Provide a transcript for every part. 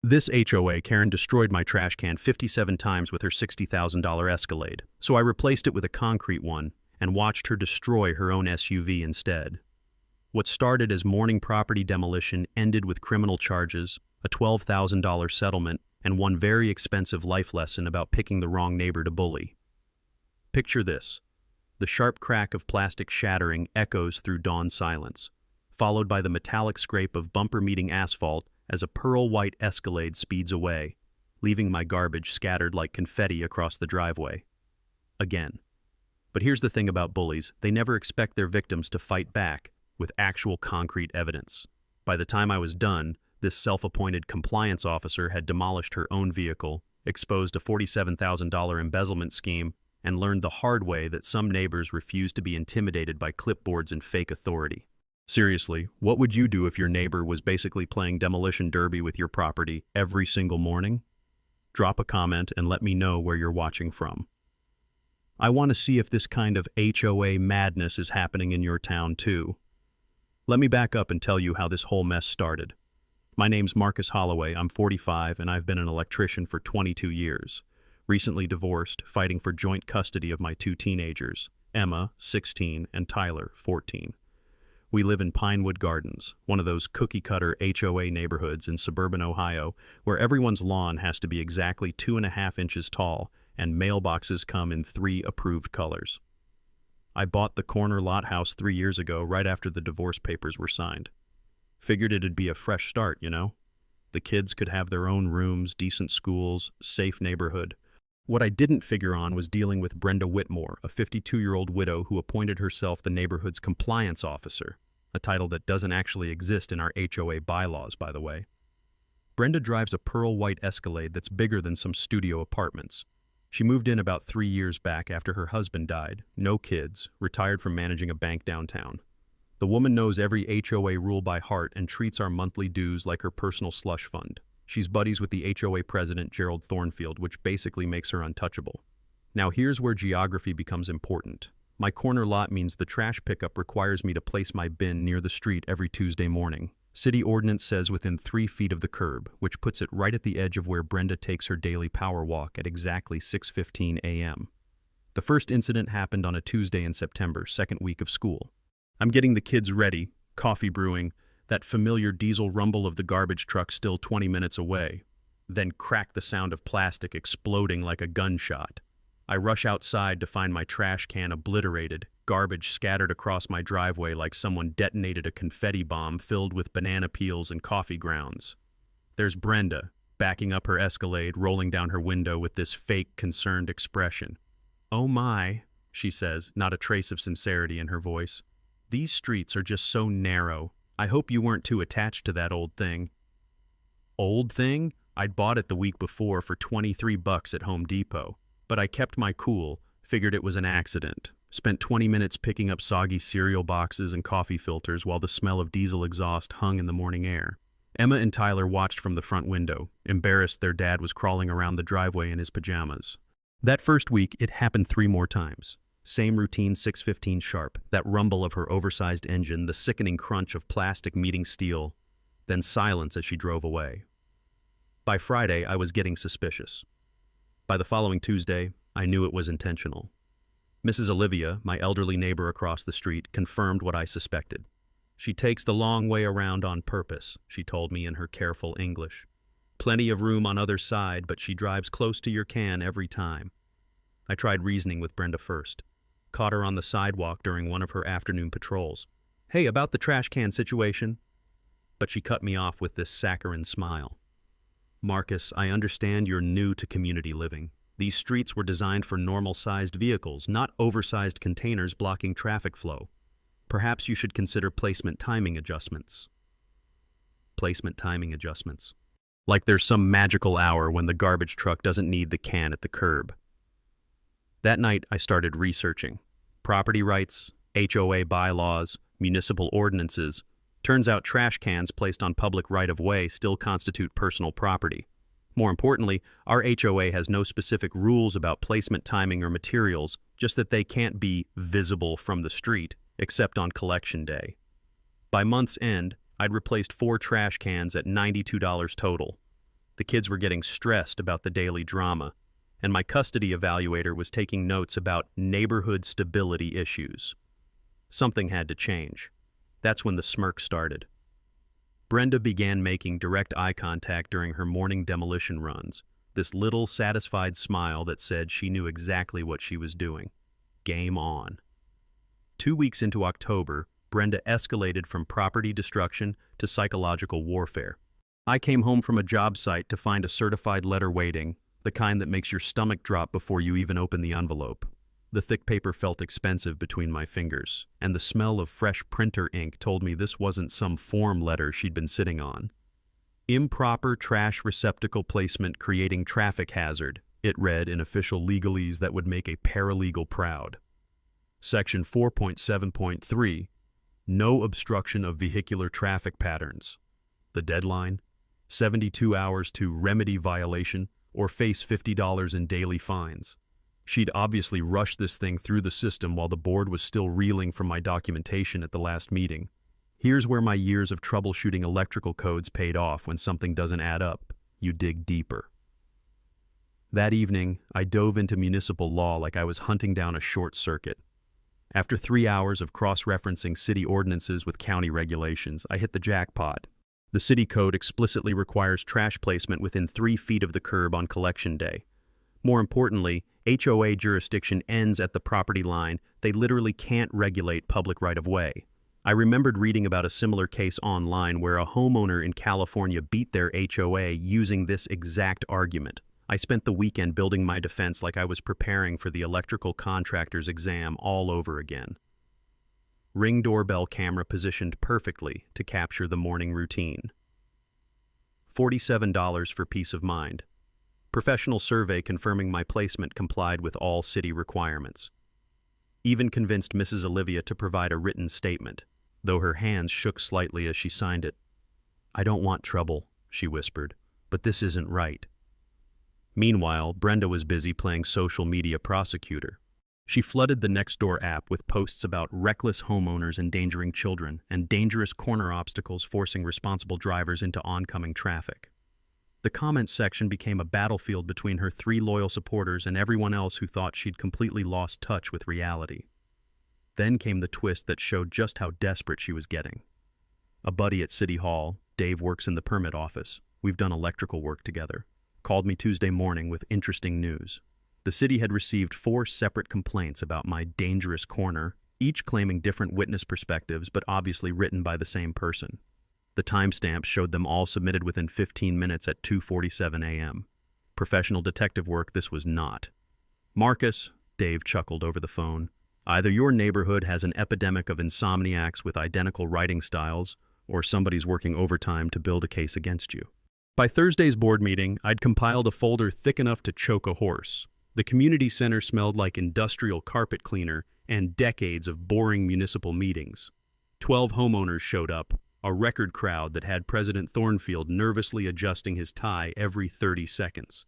This HOA Karen destroyed my trash can 57 times with her $60,000 Escalade, so I replaced it with a concrete one and watched her destroy her own SUV instead. What started as morning property demolition ended with criminal charges, a $12,000 settlement, and one very expensive life lesson about picking the wrong neighbor to bully. Picture this. The sharp crack of plastic shattering echoes through dawn silence, followed by the metallic scrape of bumper meeting asphalt as a pearl-white Escalade speeds away, leaving my garbage scattered like confetti across the driveway. Again. But here's the thing about bullies, they never expect their victims to fight back with actual concrete evidence. By the time I was done, this self-appointed compliance officer had demolished her own vehicle, exposed a $47,000 embezzlement scheme, and learned the hard way that some neighbors refuse to be intimidated by clipboards and fake authority. Seriously, what would you do if your neighbor was basically playing demolition derby with your property every single morning? Drop a comment and let me know where you're watching from. I want to see if this kind of HOA madness is happening in your town too. Let me back up and tell you how this whole mess started. My name's Marcus Holloway, I'm 45 and I've been an electrician for 22 years. Recently divorced, fighting for joint custody of my two teenagers, Emma, 16, and Tyler, 14. We live in Pinewood Gardens, one of those cookie-cutter HOA neighborhoods in suburban Ohio where everyone's lawn has to be exactly 2.5 inches tall and mailboxes come in 3 approved colors. I bought the corner lot house 3 years ago right after the divorce papers were signed. Figured it'd be a fresh start, you know? The kids could have their own rooms, decent schools, safe neighborhood. What I didn't figure on was dealing with Brenda Whitmore, a 52-year-old widow who appointed herself the neighborhood's compliance officer, a title that doesn't actually exist in our HOA bylaws, by the way. Brenda drives a pearl-white Escalade that's bigger than some studio apartments. She moved in about 3 years back after her husband died, no kids, retired from managing a bank downtown. The woman knows every HOA rule by heart and treats our monthly dues like her personal slush fund. She's buddies with the HOA president, Gerald Thornfield, which basically makes her untouchable. Now here's where geography becomes important. My corner lot means the trash pickup requires me to place my bin near the street every Tuesday morning. City ordinance says within 3 feet of the curb, which puts it right at the edge of where Brenda takes her daily power walk at exactly 6:15 a.m. The first incident happened on a Tuesday in September, second week of school. I'm getting the kids ready, coffee brewing, that familiar diesel rumble of the garbage truck still 20 minutes away. Then crack the sound of plastic exploding like a gunshot. I rush outside to find my trash can obliterated, garbage scattered across my driveway like someone detonated a confetti bomb filled with banana peels and coffee grounds. There's Brenda, backing up her Escalade, rolling down her window with this fake, concerned expression. "Oh my," she says, not a trace of sincerity in her voice. "These streets are just so narrow. I hope you weren't too attached to that old thing." Old thing? I'd bought it the week before for $23 at Home Depot. But I kept my cool, figured it was an accident. Spent 20 minutes picking up soggy cereal boxes and coffee filters while the smell of diesel exhaust hung in the morning air. Emma and Tyler watched from the front window, embarrassed their dad was crawling around the driveway in his pajamas. That first week, it happened 3 more times. Same routine 6:15 sharp, that rumble of her oversized engine, the sickening crunch of plastic meeting steel, then silence as she drove away. By Friday, I was getting suspicious. By the following Tuesday, I knew it was intentional. Mrs. Olivia, my elderly neighbor across the street, confirmed what I suspected. "She takes the long way around on purpose," she told me in her careful English. "Plenty of room on other side, but she drives close to your can every time." I tried reasoning with Brenda first. Caught her on the sidewalk during one of her afternoon patrols. "Hey, about the trash can situation." But she cut me off with this saccharine smile. "Marcus, I understand you're new to community living. These streets were designed for normal-sized vehicles, not oversized containers blocking traffic flow. Perhaps you should consider placement timing adjustments." Placement timing adjustments. Like there's some magical hour when the garbage truck doesn't need the can at the curb. That night, I started researching. Property rights, HOA bylaws, municipal ordinances. Turns out trash cans placed on public right-of-way still constitute personal property. More importantly, our HOA has no specific rules about placement timing or materials, just that they can't be visible from the street, except on collection day. By month's end, I'd replaced 4 trash cans at $92 total. The kids were getting stressed about the daily drama, and my custody evaluator was taking notes about neighborhood stability issues. Something had to change. That's when the smirk started. Brenda began making direct eye contact during her morning demolition runs, this little satisfied smile that said she knew exactly what she was doing. Game on. 2 weeks into October, Brenda escalated from property destruction to psychological warfare. I came home from a job site to find a certified letter waiting, the kind that makes your stomach drop before you even open the envelope. The thick paper felt expensive between my fingers, and the smell of fresh printer ink told me this wasn't some form letter she'd been sitting on. Improper trash receptacle placement creating traffic hazard, it read in official legalese that would make a paralegal proud. Section 4.7.3, no obstruction of vehicular traffic patterns. The deadline, 72 hours to remedy violation or face $50 in daily fines. She'd obviously rushed this thing through the system while the board was still reeling from my documentation at the last meeting. Here's where my years of troubleshooting electrical codes paid off. When something doesn't add up, you dig deeper. That evening, I dove into municipal law like I was hunting down a short circuit. After 3 hours of cross-referencing city ordinances with county regulations, I hit the jackpot. The city code explicitly requires trash placement within 3 feet of the curb on collection day. More importantly, HOA jurisdiction ends at the property line. They literally can't regulate public right-of-way. I remembered reading about a similar case online where a homeowner in California beat their HOA using this exact argument. I spent the weekend building my defense like I was preparing for the electrical contractor's exam all over again. Ring doorbell camera positioned perfectly to capture the morning routine. $47 for peace of mind. Professional survey confirming my placement complied with all city requirements. Even convinced Mrs. Olivia to provide a written statement, though her hands shook slightly as she signed it. "I don't want trouble," she whispered, "but this isn't right." Meanwhile, Brenda was busy playing social media prosecutor. She flooded the Nextdoor app with posts about reckless homeowners endangering children and dangerous corner obstacles forcing responsible drivers into oncoming traffic. The comments section became a battlefield between her 3 loyal supporters and everyone else who thought she'd completely lost touch with reality. Then came the twist that showed just how desperate she was getting. A buddy at City Hall, Dave works in the permit office, we've done electrical work together, called me Tuesday morning with interesting news. The city had received 4 separate complaints about my dangerous corner, each claiming different witness perspectives but obviously written by the same person. The timestamp showed them all submitted within 15 minutes at 2:47 a.m. Professional detective work this was not. "Marcus," Dave chuckled over the phone, "either your neighborhood has an epidemic of insomniacs with identical writing styles, or somebody's working overtime to build a case against you." By Thursday's board meeting, I'd compiled a folder thick enough to choke a horse. The community center smelled like industrial carpet cleaner and decades of boring municipal meetings. 12 homeowners showed up, a record crowd that had President Thornfield nervously adjusting his tie every 30 seconds.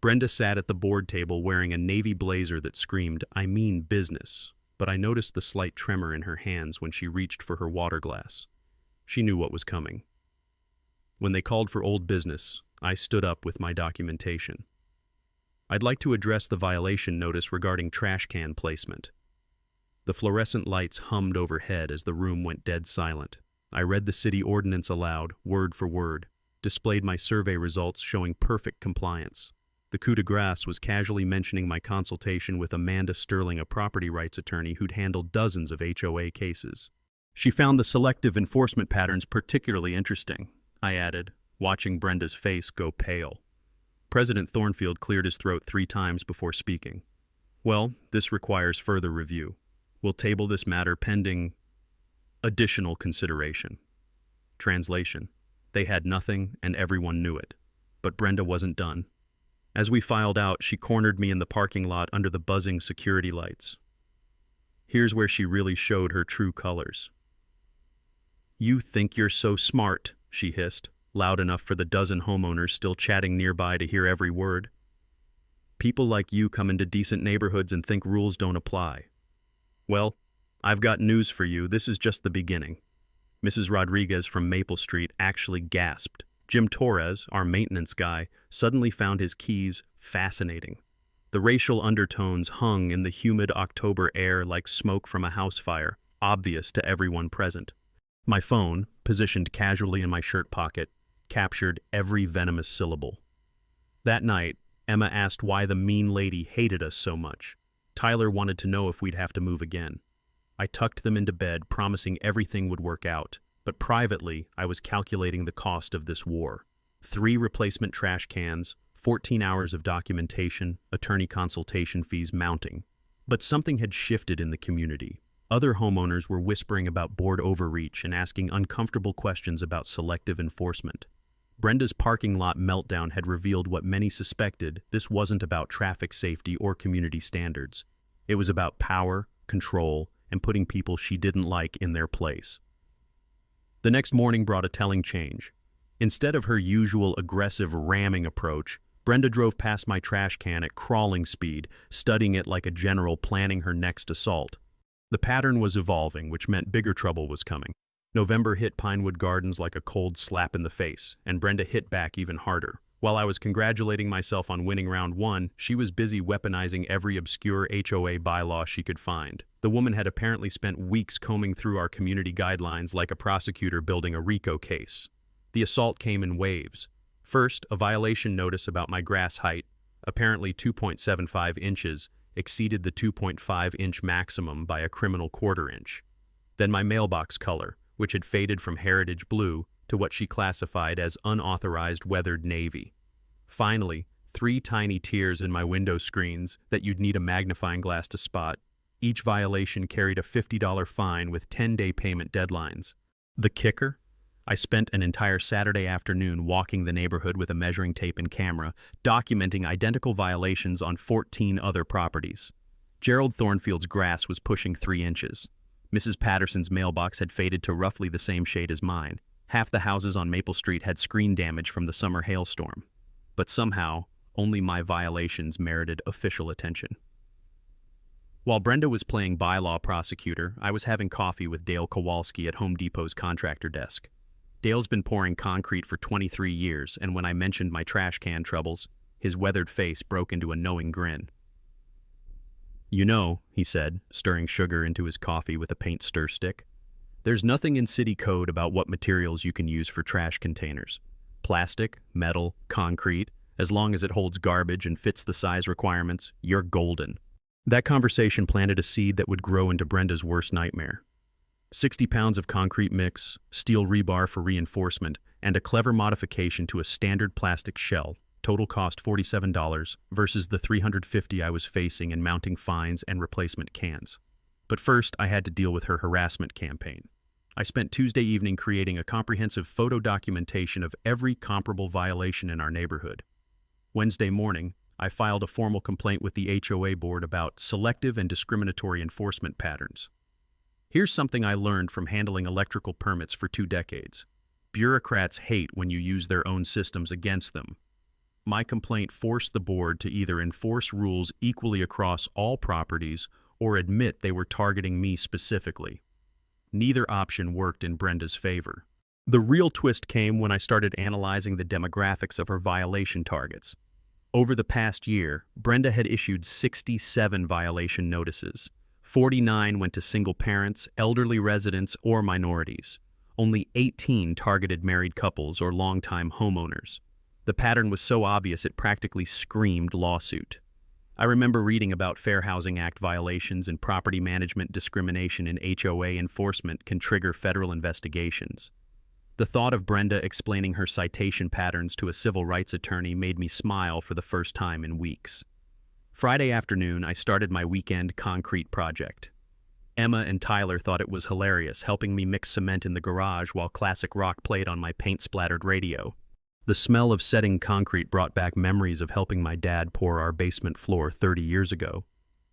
Brenda sat at the board table wearing a navy blazer that screamed, "I mean business," but I noticed the slight tremor in her hands when she reached for her water glass. She knew what was coming. When they called for old business, I stood up with my documentation. I'd like to address the violation notice regarding trash can placement. The fluorescent lights hummed overhead as the room went dead silent. I read the city ordinance aloud, word for word, displayed my survey results showing perfect compliance. The coup de grace was casually mentioning my consultation with Amanda Sterling, a property rights attorney who'd handled dozens of HOA cases. She found the selective enforcement patterns particularly interesting, I added, watching Brenda's face go pale. President Thornfield cleared his throat 3 times before speaking. "Well, this requires further review. We'll table this matter pending additional consideration." Translation: they had nothing and everyone knew it. But Brenda wasn't done. As we filed out, she cornered me in the parking lot under the buzzing security lights. Here's where she really showed her true colors. "You think you're so smart," she hissed, loud enough for the dozen homeowners still chatting nearby to hear every word. "People like you come into decent neighborhoods and think rules don't apply. Well, I've got news for you. This is just the beginning." Mrs. Rodriguez from Maple Street actually gasped, Jim Torres, our maintenance guy, suddenly found his keys fascinating. The racial undertones hung in the humid October air like smoke from a house fire, obvious to everyone present. My phone, positioned casually in my shirt pocket, captured every venomous syllable. That night, Emma asked why the mean lady hated us so much. Tyler wanted to know if we'd have to move again. I tucked them into bed, promising everything would work out, but privately, I was calculating the cost of this war. 3 replacement trash cans, 14 hours of documentation, attorney consultation fees mounting. But something had shifted in the community. Other homeowners were whispering about board overreach and asking uncomfortable questions about selective enforcement. Brenda's parking lot meltdown had revealed what many suspected: this wasn't about traffic safety or community standards. It was about power, control, and putting people she didn't like in their place. The next morning brought a telling change. Instead of her usual aggressive ramming approach, Brenda drove past my trash can at crawling speed, studying it like a general planning her next assault. The pattern was evolving, which meant bigger trouble was coming. November hit Pinewood Gardens like a cold slap in the face, and Brenda hit back even harder. While I was congratulating myself on winning round 1, she was busy weaponizing every obscure HOA bylaw she could find. The woman had apparently spent weeks combing through our community guidelines like a prosecutor building a RICO case. The assault came in waves. First, a violation notice about my grass height, apparently 2.75 inches, exceeded the 2.5-inch maximum by a criminal quarter-inch. Then my mailbox color, which had faded from heritage blue to what she classified as unauthorized weathered navy. Finally, 3 tiny tears in my window screens that you'd need a magnifying glass to spot. Each violation carried a $50 fine with 10-day payment deadlines. The kicker? I spent an entire Saturday afternoon walking the neighborhood with a measuring tape and camera, documenting identical violations on 14 other properties. Gerald Thornfield's grass was pushing 3 inches. Mrs. Patterson's mailbox had faded to roughly the same shade as mine. Half the houses on Maple Street had screen damage from the summer hailstorm. But somehow, only my violations merited official attention. While Brenda was playing bylaw prosecutor, I was having coffee with Dale Kowalski at Home Depot's contractor desk. Dale's been pouring concrete for 23 years, and when I mentioned my trash can troubles, his weathered face broke into a knowing grin. "You know," he said, stirring sugar into his coffee with a paint stir stick, "there's nothing in city code about what materials you can use for trash containers. Plastic, metal, concrete, as long as it holds garbage and fits the size requirements, you're golden." That conversation planted a seed that would grow into Brenda's worst nightmare. 60 pounds of concrete mix, steel rebar for reinforcement, and a clever modification to a standard plastic shell. Total cost $47 versus the $350 I was facing in mounting fines and replacement cans. But first, I had to deal with her harassment campaign. I spent Tuesday evening creating a comprehensive photo documentation of every comparable violation in our neighborhood. Wednesday morning, I filed a formal complaint with the HOA board about selective and discriminatory enforcement patterns. Here's something I learned from handling electrical permits for 2 decades. Bureaucrats hate when you use their own systems against them. My complaint forced the board to either enforce rules equally across all properties or admit they were targeting me specifically. Neither option worked in Brenda's favor. The real twist came when I started analyzing the demographics of her violation targets. Over the past year, Brenda had issued 67 violation notices. 49 went to single parents, elderly residents, or minorities. Only 18 targeted married couples or longtime homeowners. The pattern was so obvious it practically screamed lawsuit. I remember reading about Fair Housing Act violations and property management discrimination in HOA enforcement can trigger federal investigations. The thought of Brenda explaining her citation patterns to a civil rights attorney made me smile for the first time in weeks. Friday afternoon, I started my weekend concrete project. Emma and Tyler thought it was hilarious, helping me mix cement in the garage while classic rock played on my paint-splattered radio. The smell of setting concrete brought back memories of helping my dad pour our basement floor 30 years ago.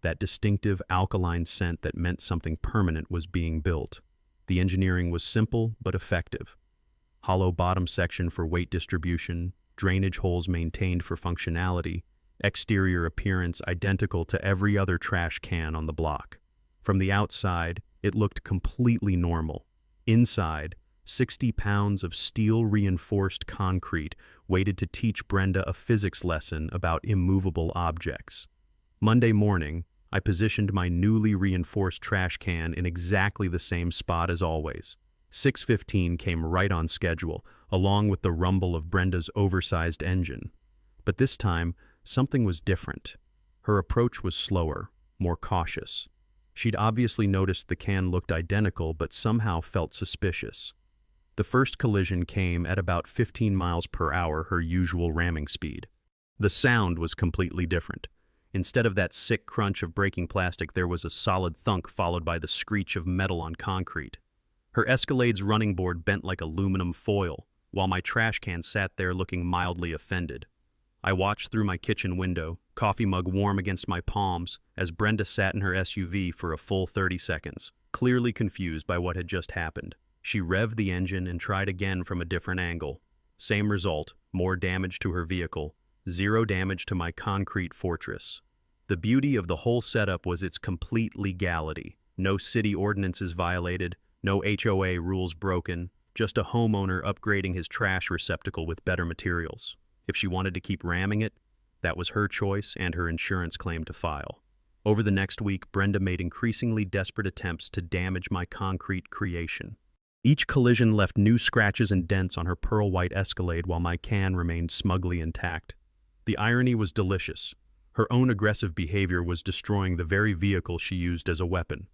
That distinctive alkaline scent that meant something permanent was being built. The engineering was simple but effective. Hollow bottom section for weight distribution, drainage holes maintained for functionality, exterior appearance identical to every other trash can on the block. From the outside, it looked completely normal. Inside, 60 pounds of steel-reinforced concrete waited to teach Brenda a physics lesson about immovable objects. Monday morning, I positioned my newly reinforced trash can in exactly the same spot as always. 6:15 came right on schedule, along with the rumble of Brenda's oversized engine. But this time, something was different. Her approach was slower, more cautious. She'd obviously noticed the can looked identical but somehow felt suspicious. The first collision came at about 15 miles per hour, her usual ramming speed. The sound was completely different. Instead of that sick crunch of breaking plastic, there was a solid thunk followed by the screech of metal on concrete. Her Escalade's running board bent like aluminum foil, while my trash can sat there looking mildly offended. I watched through my kitchen window, coffee mug warm against my palms, as Brenda sat in her SUV for a full 30 seconds, clearly confused by what had just happened. She revved the engine and tried again from a different angle. Same result, more damage to her vehicle, zero damage to my concrete fortress. The beauty of the whole setup was its complete legality. No city ordinances violated, no HOA rules broken, just a homeowner upgrading his trash receptacle with better materials. If she wanted to keep ramming it, that was her choice and her insurance claim to file. Over the next week, Brenda made increasingly desperate attempts to damage my concrete creation. Each collision left new scratches and dents on her pearl-white Escalade while my can remained smugly intact. The irony was delicious. Her own aggressive behavior was destroying the very vehicle she used as a weapon.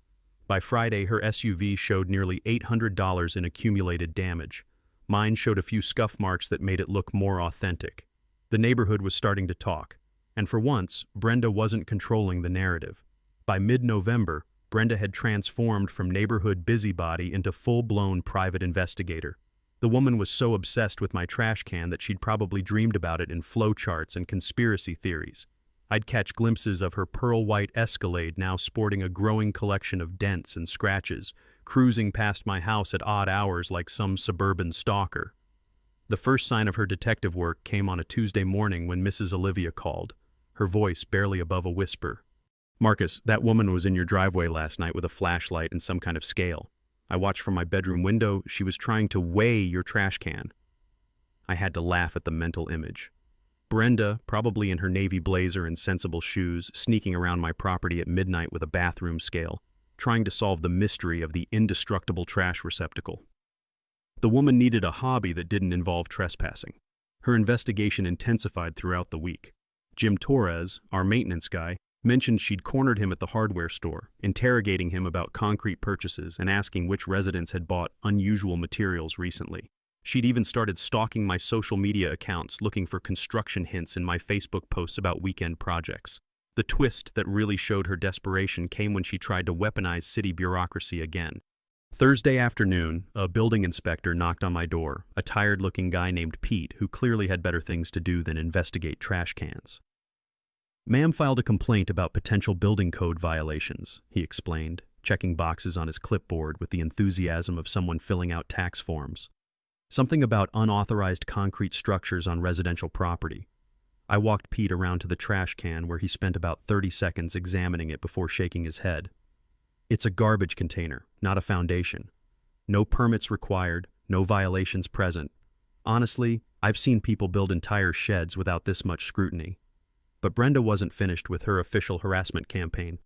By Friday, her SUV showed nearly $800 in accumulated damage. Mine showed a few scuff marks that made it look more authentic. The neighborhood was starting to talk, and for once, Brenda wasn't controlling the narrative. By mid-November, Brenda had transformed from neighborhood busybody into full-blown private investigator. The woman was so obsessed with my trash can that she'd probably dreamed about it in flowcharts and conspiracy theories. I'd catch glimpses of her pearl-white Escalade now sporting a growing collection of dents and scratches, cruising past my house at odd hours like some suburban stalker. The first sign of her detective work came on a Tuesday morning when Mrs. Olivia called, her voice barely above a whisper. "Marcus, that woman was in your driveway last night with a flashlight and some kind of scale. I watched from my bedroom window. She was trying to weigh your trash can." I had to laugh at the mental image. Brenda, probably in her navy blazer and sensible shoes, sneaking around my property at midnight with a bathroom scale, trying to solve the mystery of the indestructible trash receptacle. The woman needed a hobby that didn't involve trespassing. Her investigation intensified throughout the week. Jim Torres, our maintenance guy, mentioned she'd cornered him at the hardware store, interrogating him about concrete purchases and asking which residents had bought unusual materials recently. She'd even started stalking my social media accounts, looking for construction hints in my Facebook posts about weekend projects. The twist that really showed her desperation came when she tried to weaponize city bureaucracy again. Thursday afternoon, a building inspector knocked on my door, a tired-looking guy named Pete who clearly had better things to do than investigate trash cans. "Ma'am filed a complaint about potential building code violations," he explained, checking boxes on his clipboard with the enthusiasm of someone filling out tax forms. Something about unauthorized concrete structures on residential property. I walked Pete around to the trash can where he spent about 30 seconds examining it before shaking his head. "It's a garbage container, not a foundation. No permits required, no violations present. Honestly, I've seen people build entire sheds without this much scrutiny." But Brenda wasn't finished with her official harassment campaign.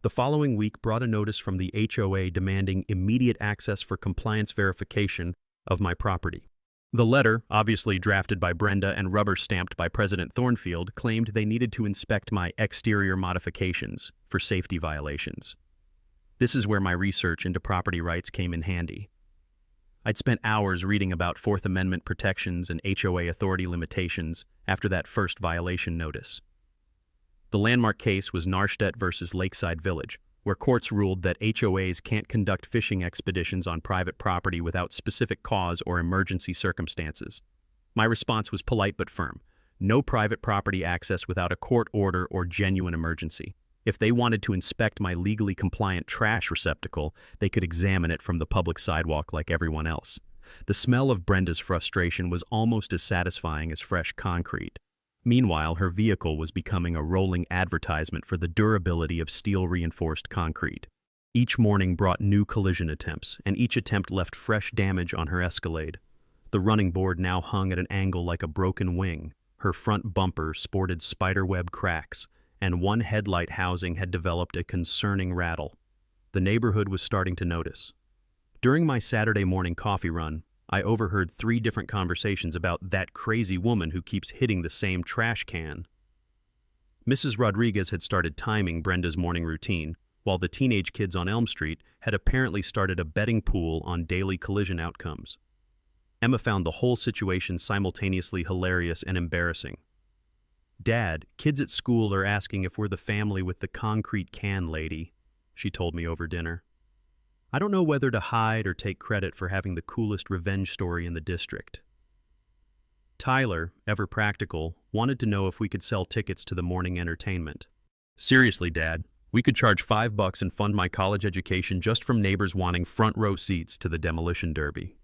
The following week brought a notice from the HOA demanding immediate access for compliance verification of my property. The letter, obviously drafted by Brenda and rubber-stamped by President Thornfield, claimed they needed to inspect my exterior modifications for safety violations. This is where my research into property rights came in handy. I'd spent hours reading about Fourth Amendment protections and HOA authority limitations after that first violation notice. The landmark case was Narstedt versus Lakeside Village, where courts ruled that HOAs can't conduct fishing expeditions on private property without specific cause or emergency circumstances. My response was polite but firm. No private property access without a court order or genuine emergency. If they wanted to inspect my legally compliant trash receptacle, they could examine it from the public sidewalk like everyone else. The smell of Brenda's frustration was almost as satisfying as fresh concrete. Meanwhile, her vehicle was becoming a rolling advertisement for the durability of steel-reinforced concrete. Each morning brought new collision attempts, and each attempt left fresh damage on her Escalade. The running board now hung at an angle like a broken wing. Her front bumper sported spiderweb cracks, and one headlight housing had developed a concerning rattle. The neighborhood was starting to notice. During my Saturday morning coffee run, I overheard 3 different conversations about that crazy woman who keeps hitting the same trash can. Mrs. Rodriguez had started timing Brenda's morning routine, while the teenage kids on Elm Street had apparently started a betting pool on daily collision outcomes. Emma found the whole situation simultaneously hilarious and embarrassing. "Dad, kids at school are asking if we're the family with the concrete can lady," she told me over dinner. I don't know whether to hide or take credit for having the coolest revenge story in the district. Tyler, ever practical, wanted to know if we could sell tickets to the morning entertainment. "Seriously, Dad, we could charge $5 and fund my college education just from neighbors wanting front row seats to the demolition derby."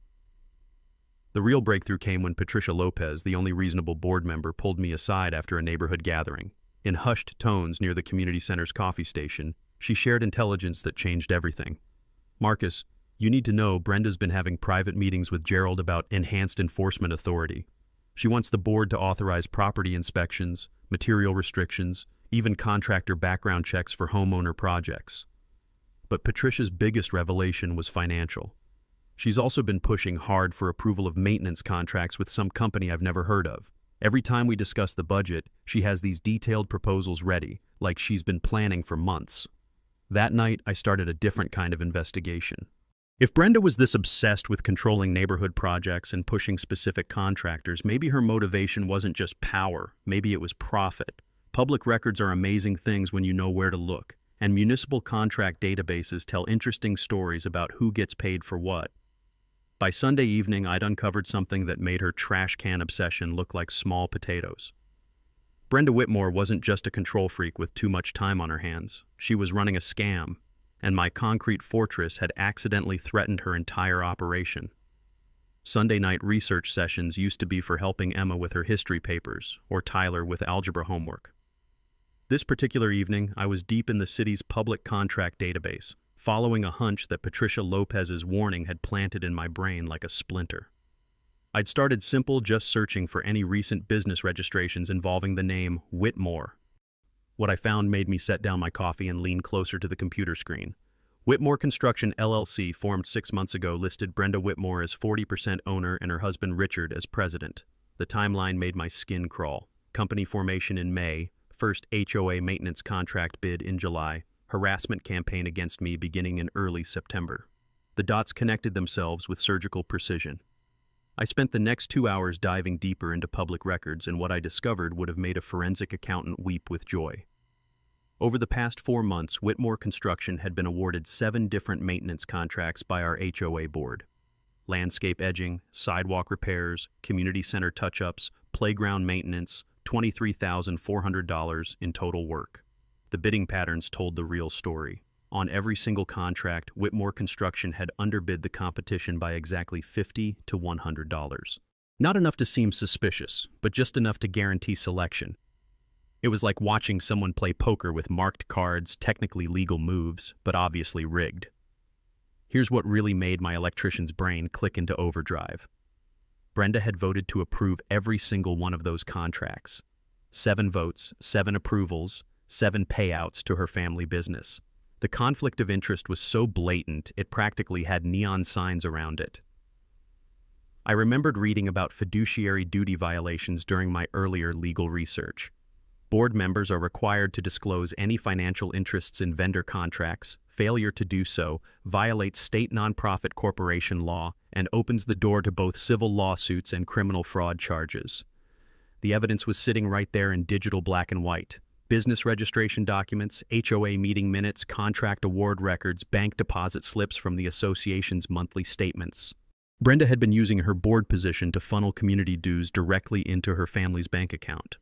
The real breakthrough came when Patricia Lopez, the only reasonable board member, pulled me aside after a neighborhood gathering. In hushed tones near the community center's coffee station, she shared intelligence that changed everything. "Marcus, you need to know Brenda's been having private meetings with Gerald about enhanced enforcement authority. She wants the board to authorize property inspections, material restrictions, even contractor background checks for homeowner projects." But Patricia's biggest revelation was financial. She's also been pushing hard for approval of maintenance contracts with some company I've never heard of. Every time we discuss the budget, she has these detailed proposals ready, like she's been planning for months. That night, I started a different kind of investigation. If Brenda was this obsessed with controlling neighborhood projects and pushing specific contractors, maybe her motivation wasn't just power, maybe it was profit. Public records are amazing things when you know where to look, and municipal contract databases tell interesting stories about who gets paid for what. By Sunday evening, I'd uncovered something that made her trash can obsession look like small potatoes. Brenda Whitmore wasn't just a control freak with too much time on her hands. She was running a scam, and my concrete fortress had accidentally threatened her entire operation. Sunday night research sessions used to be for helping Emma with her history papers, or Tyler with algebra homework. This particular evening, I was deep in the city's public contract database, following a hunch that Patricia Lopez's warning had planted in my brain like a splinter. I'd started simple, just searching for any recent business registrations involving the name Whitmore. What I found made me set down my coffee and lean closer to the computer screen. Whitmore Construction LLC, formed 6 months ago, listed Brenda Whitmore as 40% owner and her husband Richard as president. The timeline made my skin crawl. Company formation in May, first HOA maintenance contract bid in July, harassment campaign against me beginning in early September. The dots connected themselves with surgical precision. I spent the next 2 hours diving deeper into public records, and what I discovered would have made a forensic accountant weep with joy. Over the past 4 months, Whitmore Construction had been awarded 7 different maintenance contracts by our HOA board. Landscape edging, sidewalk repairs, community center touch-ups, playground maintenance, $23,400 in total work. The bidding patterns told the real story. On every single contract, Whitmore Construction had underbid the competition by exactly $50 to $100. Not enough to seem suspicious, but just enough to guarantee selection. It was like watching someone play poker with marked cards, technically legal moves, but obviously rigged. Here's what really made my electrician's brain click into overdrive. Brenda had voted to approve every single one of those contracts. 7 votes, 7 approvals, 7 payouts to her family business. The conflict of interest was so blatant, it practically had neon signs around it. I remembered reading about fiduciary duty violations during my earlier legal research. Board members are required to disclose any financial interests in vendor contracts. Failure to do so violates state nonprofit corporation law and opens the door to both civil lawsuits and criminal fraud charges. The evidence was sitting right there in digital black and white. Business registration documents, HOA meeting minutes, contract award records, bank deposit slips from the association's monthly statements. Brenda had been using her board position to funnel community dues directly into her family's bank account.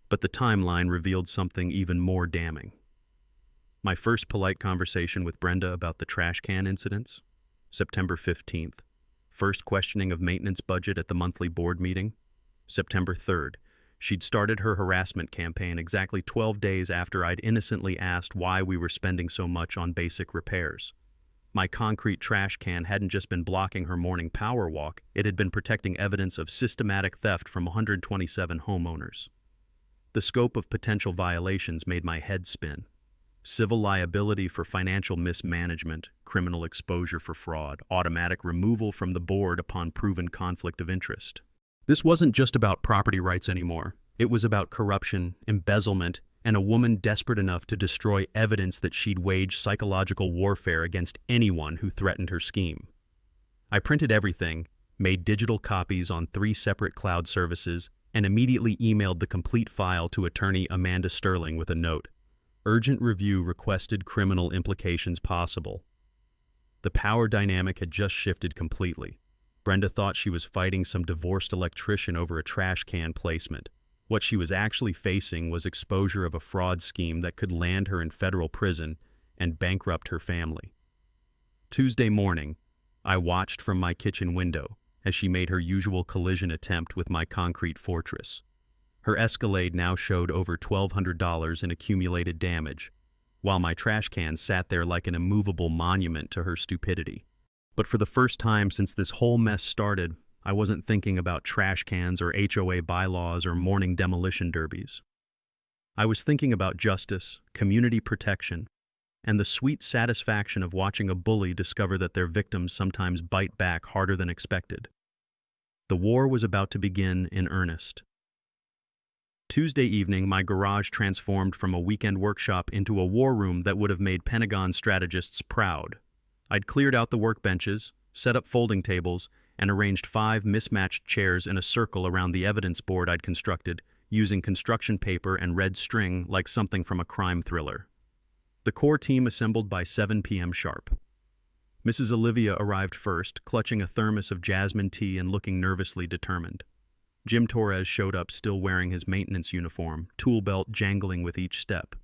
But the timeline revealed something even more damning. My first polite conversation with Brenda about the trash can incidents, September 15th. First questioning of maintenance budget at the monthly board meeting, September 3rd. She'd started her harassment campaign exactly 12 days after I'd innocently asked why we were spending so much on basic repairs. My concrete trash can hadn't just been blocking her morning power walk, it had been protecting evidence of systematic theft from 127 homeowners. The scope of potential violations made my head spin. Civil liability for financial mismanagement, criminal exposure for fraud, automatic removal from the board upon proven conflict of interest. This wasn't just about property rights anymore. It was about corruption, embezzlement, and a woman desperate enough to destroy evidence that she'd waged psychological warfare against anyone who threatened her scheme. I printed everything, made digital copies on 3 separate cloud services, and immediately emailed the complete file to attorney Amanda Sterling with a note. Urgent review requested, criminal implications possible. The power dynamic had just shifted completely. Brenda thought she was fighting some divorced electrician over a trash can placement. What she was actually facing was exposure of a fraud scheme that could land her in federal prison and bankrupt her family. Tuesday morning, I watched from my kitchen window as she made her usual collision attempt with my concrete fortress. Her Escalade now showed over $1,200 in accumulated damage, while my trash can sat there like an immovable monument to her stupidity. But for the first time since this whole mess started, I wasn't thinking about trash cans or HOA bylaws or morning demolition derbies. I was thinking about justice, community protection, and the sweet satisfaction of watching a bully discover that their victims sometimes bite back harder than expected. The war was about to begin in earnest. Tuesday evening, my garage transformed from a weekend workshop into a war room that would have made Pentagon strategists proud. I'd cleared out the workbenches, set up folding tables, and arranged 5 mismatched chairs in a circle around the evidence board I'd constructed, using construction paper and red string like something from a crime thriller. The core team assembled by 7 p.m. sharp. Mrs. Olivia arrived first, clutching a thermos of jasmine tea and looking nervously determined. Jim Torres showed up still wearing his maintenance uniform, tool belt jangling with each step.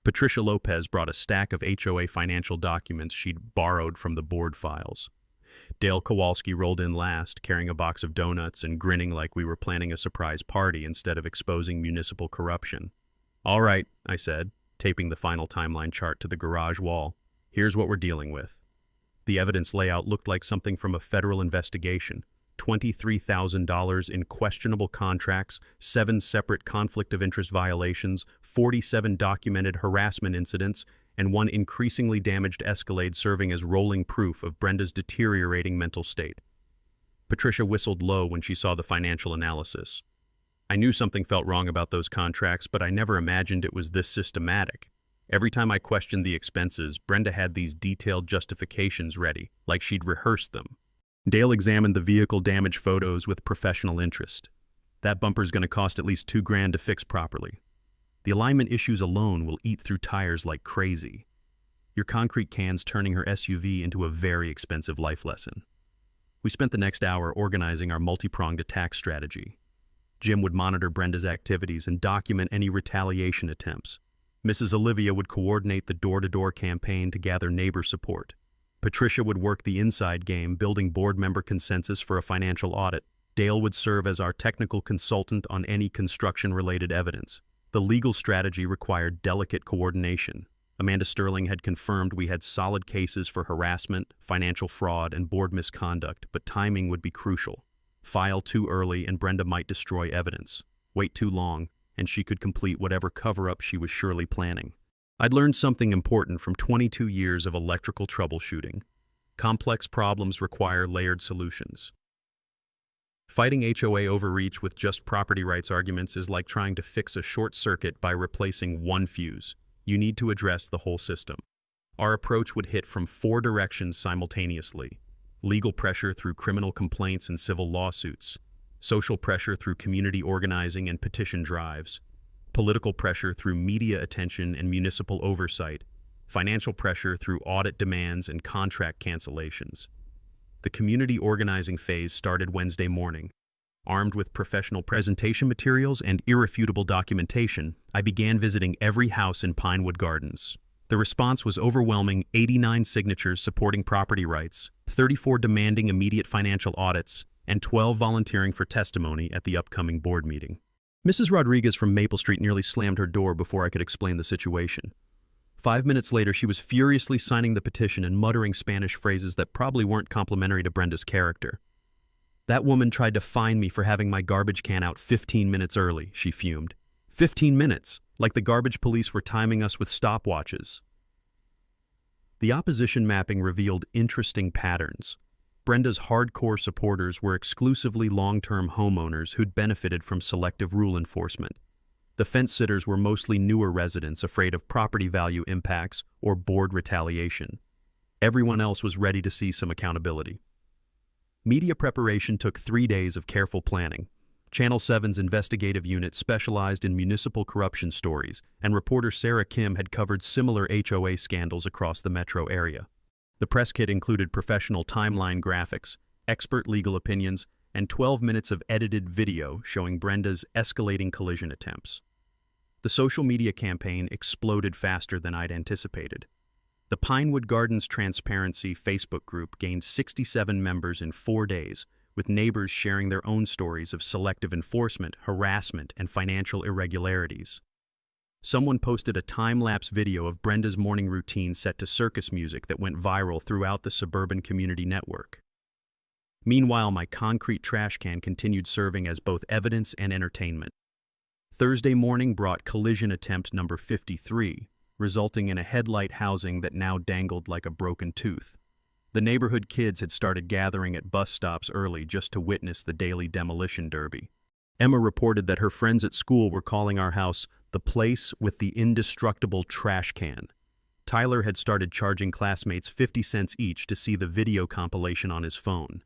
Patricia Lopez brought a stack of HOA financial documents she'd borrowed from the board files. Dale Kowalski rolled in last, carrying a box of donuts and grinning like we were planning a surprise party instead of exposing municipal corruption. "All right," I said, taping the final timeline chart to the garage wall. "Here's what we're dealing with." The evidence layout looked like something from a federal investigation. $23,000 in questionable contracts, 7 separate conflict of interest violations, 47 documented harassment incidents, and 1 increasingly damaged Escalade serving as rolling proof of Brenda's deteriorating mental state. Patricia whistled low when she saw the financial analysis. I knew something felt wrong about those contracts, but I never imagined it was this systematic. Every time I questioned the expenses, Brenda had these detailed justifications ready, like she'd rehearsed them. Dale examined the vehicle damage photos with professional interest. "That bumper's going to cost at least $2,000 to fix properly. The alignment issues alone will eat through tires like crazy. Your concrete can's turning her SUV into a very expensive life lesson." We spent the next hour organizing our multi-pronged attack strategy. Jim would monitor Brenda's activities and document any retaliation attempts. Mrs. Olivia would coordinate the door-to-door campaign to gather neighbor support. Patricia would work the inside game, building board member consensus for a financial audit. Dale would serve as our technical consultant on any construction-related evidence. The legal strategy required delicate coordination. Amanda Sterling had confirmed we had solid cases for harassment, financial fraud, and board misconduct, but timing would be crucial. File too early and Brenda might destroy evidence. Wait too long, and she could complete whatever cover-up she was surely planning. I'd learned something important from 22 years of electrical troubleshooting. Complex problems require layered solutions. Fighting HOA overreach with just property rights arguments is like trying to fix a short circuit by replacing one fuse. You need to address the whole system. Our approach would hit from 4 directions simultaneously: legal pressure through criminal complaints and civil lawsuits, social pressure through community organizing and petition drives, political pressure through media attention and municipal oversight, financial pressure through audit demands and contract cancellations. The community organizing phase started Wednesday morning. Armed with professional presentation materials and irrefutable documentation, I began visiting every house in Pinewood Gardens. The response was overwhelming: 89 signatures supporting property rights, 34 demanding immediate financial audits, and 12 volunteering for testimony at the upcoming board meeting. Mrs. Rodriguez from Maple Street nearly slammed her door before I could explain the situation. 5 minutes later, she was furiously signing the petition and muttering Spanish phrases that probably weren't complimentary to Brenda's character. "That woman tried to fine me for having my garbage can out 15 minutes early," she fumed. 15 minutes, like the garbage police were timing us with stopwatches. The opposition mapping revealed interesting patterns. Brenda's hardcore supporters were exclusively long-term homeowners who'd benefited from selective rule enforcement. The fence-sitters were mostly newer residents afraid of property value impacts or board retaliation. Everyone else was ready to see some accountability. Media preparation took 3 days of careful planning. Channel 7's investigative unit specialized in municipal corruption stories, and reporter Sarah Kim had covered similar HOA scandals across the metro area. The press kit included professional timeline graphics, expert legal opinions, and 12 minutes of edited video showing Brenda's escalating collision attempts. The social media campaign exploded faster than I'd anticipated. The Pinewood Gardens Transparency Facebook group gained 67 members in 4 days, with neighbors sharing their own stories of selective enforcement, harassment, and financial irregularities. Someone posted a time-lapse video of Brenda's morning routine set to circus music that went viral throughout the suburban community network. Meanwhile, my concrete trash can continued serving as both evidence and entertainment. Thursday morning brought collision attempt number 53, resulting in a headlight housing that now dangled like a broken tooth. The neighborhood kids had started gathering at bus stops early just to witness the daily demolition derby. Emma reported that her friends at school were calling our house the place with the indestructible trash can. Tyler had started charging classmates 50 cents each to see the video compilation on his phone.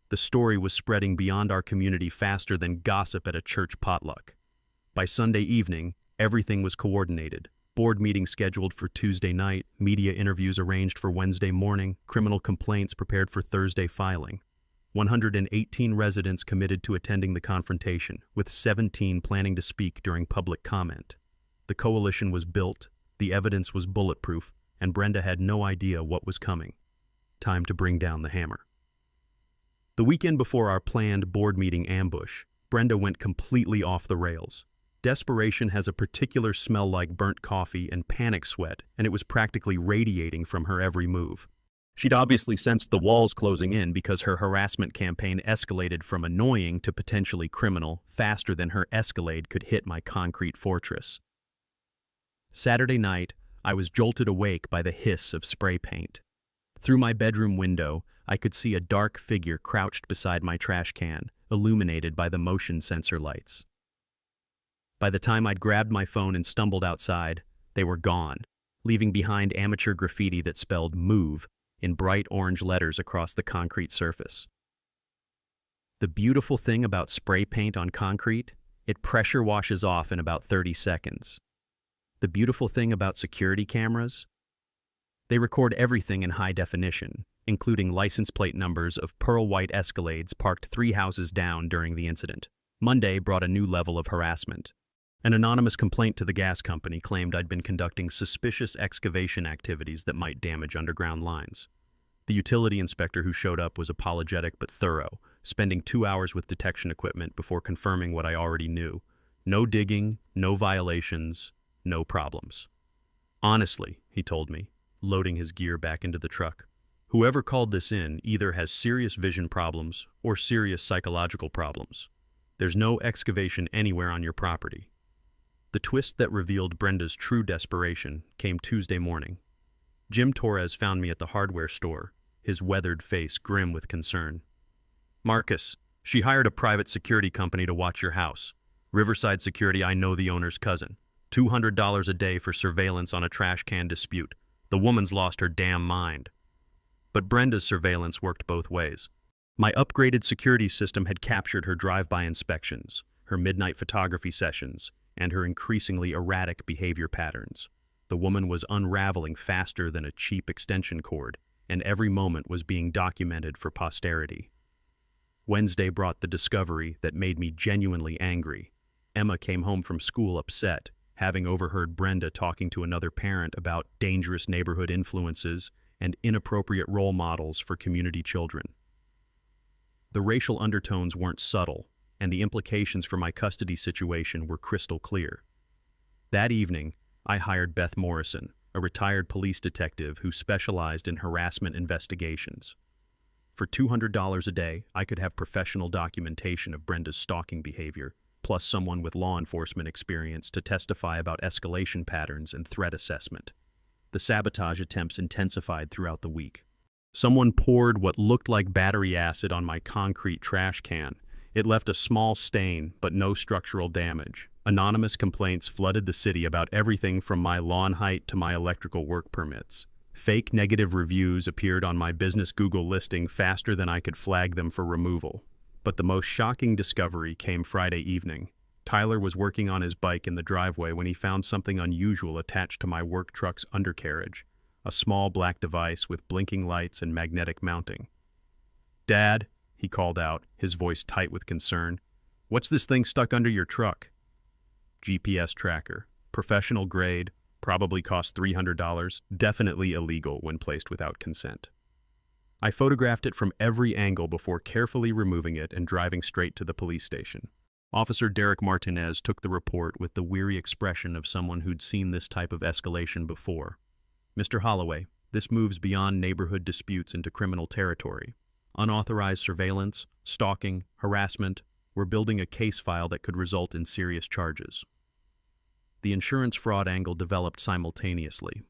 The story was spreading beyond our community faster than gossip at a church potluck. By Sunday evening, everything was coordinated. Board meetings scheduled for Tuesday night, media interviews arranged for Wednesday morning, criminal complaints prepared for Thursday filing. 118 residents committed to attending the confrontation, with 17 planning to speak during public comment. The coalition was built, the evidence was bulletproof, and Brenda had no idea what was coming. Time to bring down the hammer. The weekend before our planned board meeting ambush, Brenda went completely off the rails. Desperation has a particular smell like burnt coffee and panic sweat, and it was practically radiating from her every move. She'd obviously sensed the walls closing in because her harassment campaign escalated from annoying to potentially criminal faster than her Escalade could hit my concrete fortress. Saturday night, I was jolted awake by the hiss of spray paint. Through my bedroom window, I could see a dark figure crouched beside my trash can, illuminated by the motion sensor lights. By the time I'd grabbed my phone and stumbled outside, they were gone, leaving behind amateur graffiti that spelled "MOVE" in bright orange letters across the concrete surface. The beautiful thing about spray paint on concrete, it pressure washes off in about 30 seconds. The beautiful thing about security cameras, they record everything in high definition, including license plate numbers of pearl white Escalades parked 3 houses down during the incident. Monday brought a new level of harassment. An anonymous complaint to the gas company claimed I'd been conducting suspicious excavation activities that might damage underground lines. The utility inspector who showed up was apologetic but thorough, spending 2 hours with detection equipment before confirming what I already knew. No digging, no violations, no problems. Honestly, he told me, loading his gear back into the truck, whoever called this in either has serious vision problems or serious psychological problems. There's no excavation anywhere on your property. The twist that revealed Brenda's true desperation came Tuesday morning. Jim Torres found me at the hardware store, his weathered face grim with concern. "Marcus, she hired a private security company to watch your house. Riverside Security, I know the owner's cousin. $200 a day for surveillance on a trash can dispute. The woman's lost her damn mind." But Brenda's surveillance worked both ways. My upgraded security system had captured her drive-by inspections, her midnight photography sessions, and her increasingly erratic behavior patterns. The woman was unraveling faster than a cheap extension cord, and every moment was being documented for posterity. Wednesday brought the discovery that made me genuinely angry. Emma came home from school upset, having overheard Brenda talking to another parent about dangerous neighborhood influences and inappropriate role models for community children. The racial undertones weren't subtle, and the implications for my custody situation were crystal clear. That evening, I hired Beth Morrison, a retired police detective who specialized in harassment investigations. For $200 a day, I could have professional documentation of Brenda's stalking behavior, plus someone with law enforcement experience to testify about escalation patterns and threat assessment. The sabotage attempts intensified throughout the week. Someone poured what looked like battery acid on my concrete trash can. It left a small stain, but no structural damage. Anonymous complaints flooded the city about everything from my lawn height to my electrical work permits. Fake negative reviews appeared on my business Google listing faster than I could flag them for removal. But the most shocking discovery came Friday evening. Tyler was working on his bike in the driveway when he found something unusual attached to my work truck's undercarriage, a small black device with blinking lights and magnetic mounting. "Dad," he called out, his voice tight with concern, "what's this thing stuck under your truck?" GPS tracker, professional grade, probably cost $300, definitely illegal when placed without consent. I photographed it from every angle before carefully removing it and driving straight to the police station. Officer Derek Martinez took the report with the weary expression of someone who'd seen this type of escalation before. "Mr. Holloway, this moves beyond neighborhood disputes into criminal territory. Unauthorized surveillance, stalking, harassment. We're building a case file that could result in serious charges." The insurance fraud angle developed simultaneously.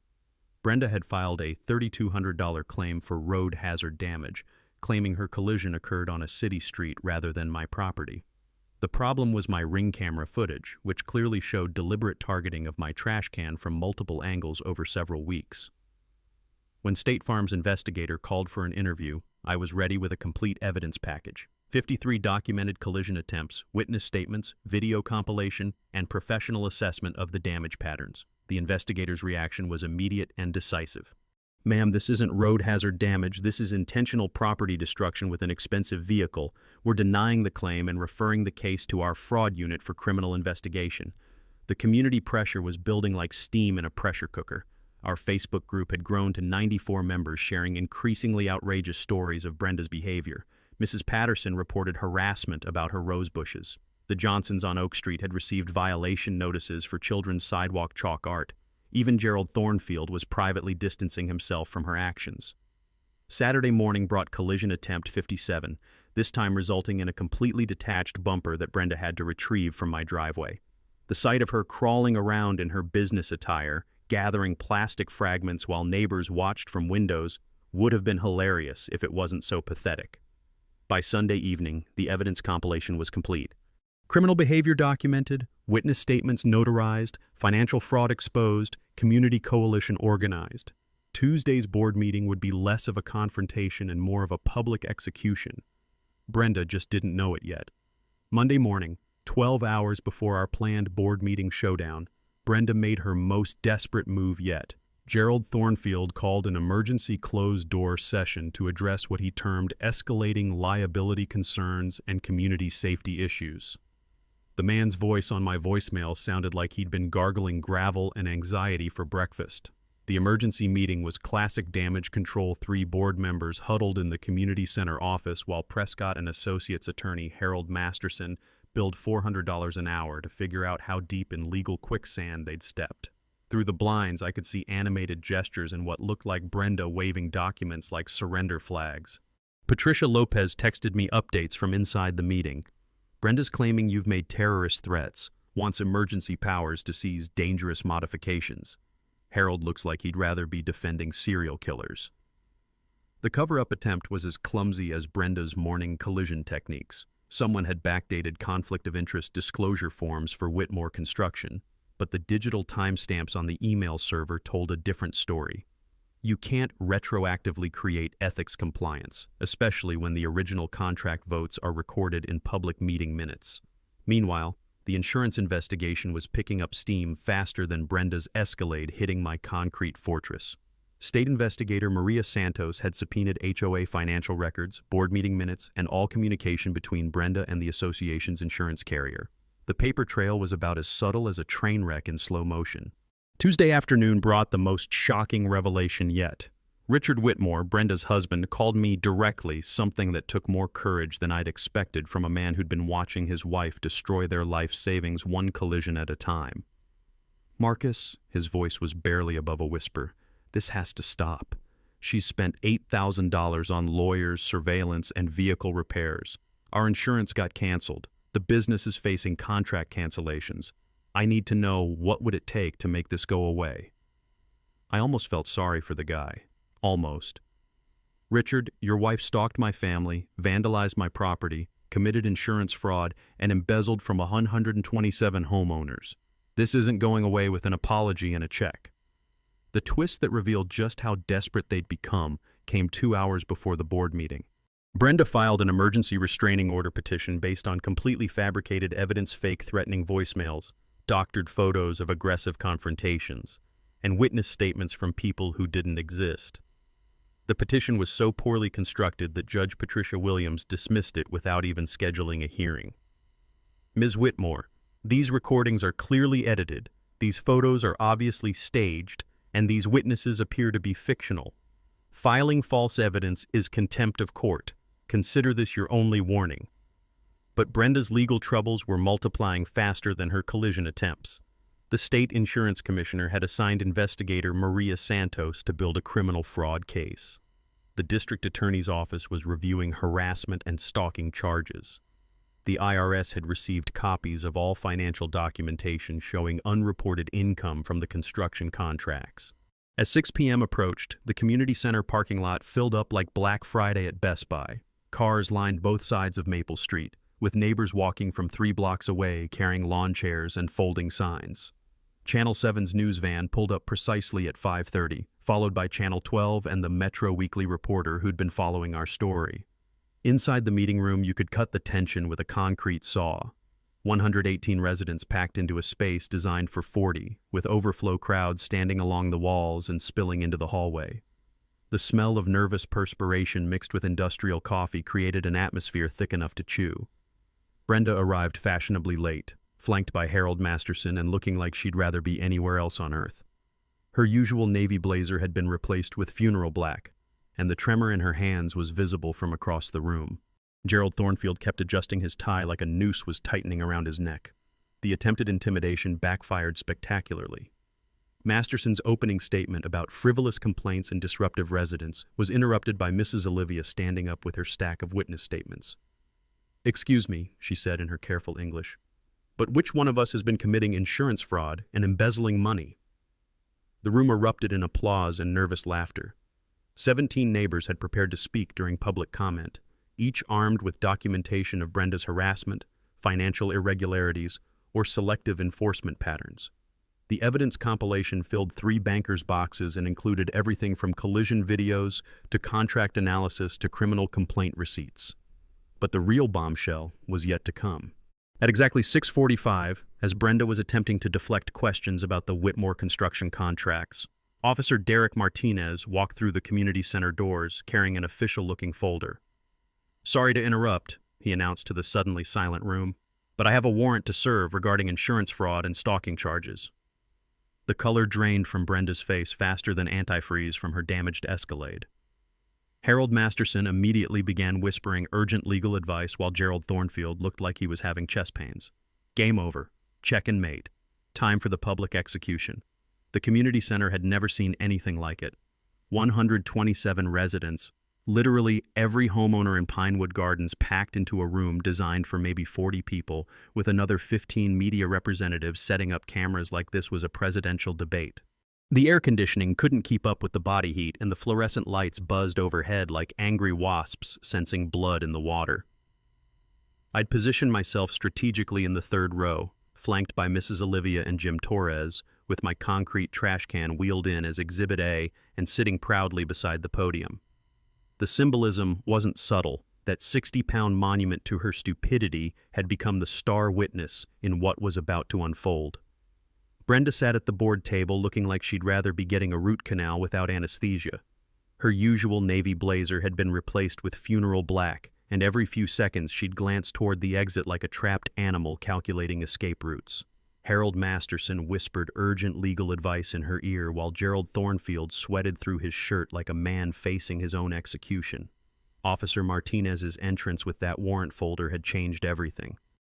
Brenda had filed a $3,200 claim for road hazard damage, claiming her collision occurred on a city street rather than my property. The problem was my Ring camera footage, which clearly showed deliberate targeting of my trash can from multiple angles over several weeks. When State Farm's investigator called for an interview, I was ready with a complete evidence package. 53 documented collision attempts, witness statements, video compilation, and professional assessment of the damage patterns. The investigator's reaction was immediate and decisive. "Ma'am, this isn't road hazard damage. This is intentional property destruction with an expensive vehicle. We're denying the claim and referring the case to our fraud unit for criminal investigation." The community pressure was building like steam in a pressure cooker. Our Facebook group had grown to 94 members sharing increasingly outrageous stories of Brenda's behavior. Mrs. Patterson reported harassment about her rose bushes. The Johnsons on Oak Street had received violation notices for children's sidewalk chalk art. Even Gerald Thornfield was privately distancing himself from her actions. Saturday morning brought collision attempt 57, this time resulting in a completely detached bumper that Brenda had to retrieve from my driveway. The sight of her crawling around in her business attire, gathering plastic fragments while neighbors watched from windows, would have been hilarious if it wasn't so pathetic. By Sunday evening, the evidence compilation was complete. Criminal behavior documented, witness statements notarized, financial fraud exposed, community coalition organized. Tuesday's board meeting would be less of a confrontation and more of a public execution. Brenda just didn't know it yet. Monday morning, 12 hours before our planned board meeting showdown, Brenda made her most desperate move yet. Gerald Thornfield called an emergency closed-door session to address what he termed escalating liability concerns and community safety issues. The man's voice on my voicemail sounded like he'd been gargling gravel and anxiety for breakfast. The emergency meeting was classic damage control. 3 board members huddled in the community center office while Prescott and Associates attorney Harold Masterson billed $400 an hour to figure out how deep in legal quicksand they'd stepped. Through the blinds, I could see animated gestures and what looked like Brenda waving documents like surrender flags. Patricia Lopez texted me updates from inside the meeting. "Brenda's claiming you've made terrorist threats, wants emergency powers to seize dangerous modifications. Harold looks like he'd rather be defending serial killers." The cover-up attempt was as clumsy as Brenda's morning collision techniques. Someone had backdated conflict of interest disclosure forms for Whitmore Construction, but the digital timestamps on the email server told a different story. You can't retroactively create ethics compliance, especially when the original contract votes are recorded in public meeting minutes. Meanwhile, the insurance investigation was picking up steam faster than Brenda's Escalade hitting my concrete fortress. State investigator Maria Santos had subpoenaed HOA financial records, board meeting minutes, and all communication between Brenda and the association's insurance carrier. The paper trail was about as subtle as a train wreck in slow motion. Tuesday afternoon brought the most shocking revelation yet. Richard Whitmore, Brenda's husband, called me directly, something that took more courage than I'd expected from a man who'd been watching his wife destroy their life savings one collision at a time. "Marcus," his voice was barely above a whisper, "this has to stop. She's spent $8,000 on lawyers, surveillance, and vehicle repairs. Our insurance got canceled. The business is facing contract cancellations. I need to know, what would it take to make this go away?" I almost felt sorry for the guy. Almost. "Richard, your wife stalked my family, vandalized my property, committed insurance fraud, and embezzled from 127 homeowners. This isn't going away with an apology and a check." The twist that revealed just how desperate they'd become came 2 hours before the board meeting. Brenda filed an emergency restraining order petition based on completely fabricated evidence, fake threatening voicemails, doctored photos of aggressive confrontations, and witness statements from people who didn't exist. The petition was so poorly constructed that Judge Patricia Williams dismissed it without even scheduling a hearing. "Ms. Whitmore, these recordings are clearly edited, these photos are obviously staged, and these witnesses appear to be fictional. Filing false evidence is contempt of court. Consider this your only warning." But Brenda's legal troubles were multiplying faster than her collision attempts. The state insurance commissioner had assigned investigator Maria Santos to build a criminal fraud case. The district attorney's office was reviewing harassment and stalking charges. The IRS had received copies of all financial documentation showing unreported income from the construction contracts. As 6 p.m. approached, the community center parking lot filled up like Black Friday at Best Buy. Cars lined both sides of Maple Street, with neighbors walking from 3 blocks away carrying lawn chairs and folding signs. Channel 7's news van pulled up precisely at 5:30, followed by Channel 12 and the Metro Weekly reporter who'd been following our story. Inside the meeting room, you could cut the tension with a concrete saw. 118 residents packed into a space designed for 40, with overflow crowds standing along the walls and spilling into the hallway. The smell of nervous perspiration mixed with industrial coffee created an atmosphere thick enough to chew. Brenda arrived fashionably late, flanked by Harold Masterson and looking like she'd rather be anywhere else on earth. Her usual navy blazer had been replaced with funeral black, and the tremor in her hands was visible from across the room. Gerald Thornfield kept adjusting his tie like a noose was tightening around his neck. The attempted intimidation backfired spectacularly. Masterson's opening statement about frivolous complaints and disruptive residents was interrupted by Mrs. Olivia standing up with her stack of witness statements. "Excuse me," she said in her careful English, "but which one of us has been committing insurance fraud and embezzling money?" The room erupted in applause and nervous laughter. 17 neighbors had prepared to speak during public comment, each armed with documentation of Brenda's harassment, financial irregularities, or selective enforcement patterns. The evidence compilation filled 3 bankers' boxes and included everything from collision videos to contract analysis to criminal complaint receipts. But the real bombshell was yet to come. At exactly 6:45, as Brenda was attempting to deflect questions about the Whitmore construction contracts, Officer Derek Martinez walked through the community center doors carrying an official-looking folder. "Sorry to interrupt," he announced to the suddenly silent room, "but I have a warrant to serve regarding insurance fraud and stalking charges." The color drained from Brenda's face faster than antifreeze from her damaged Escalade. Harold Masterson immediately began whispering urgent legal advice while Gerald Thornfield looked like he was having chest pains. Game over. Check and mate. Time for the public execution. The community center had never seen anything like it. 127 residents, literally every homeowner in Pinewood Gardens packed into a room designed for maybe 40 people, with another 15 media representatives setting up cameras like this was a presidential debate. The air conditioning couldn't keep up with the body heat, and the fluorescent lights buzzed overhead like angry wasps sensing blood in the water. I'd positioned myself strategically in the 3rd row, flanked by Mrs. Olivia and Jim Torres, with my concrete trash can wheeled in as Exhibit A and sitting proudly beside the podium. The symbolism wasn't subtle. That 60-pound monument to her stupidity had become the star witness in what was about to unfold. Brenda sat at the board table looking like she'd rather be getting a root canal without anesthesia. Her usual navy blazer had been replaced with funeral black, and every few seconds she'd glance toward the exit like a trapped animal calculating escape routes. Harold Masterson whispered urgent legal advice in her ear while Gerald Thornfield sweated through his shirt like a man facing his own execution. Officer Martinez's entrance with that warrant folder had changed everything.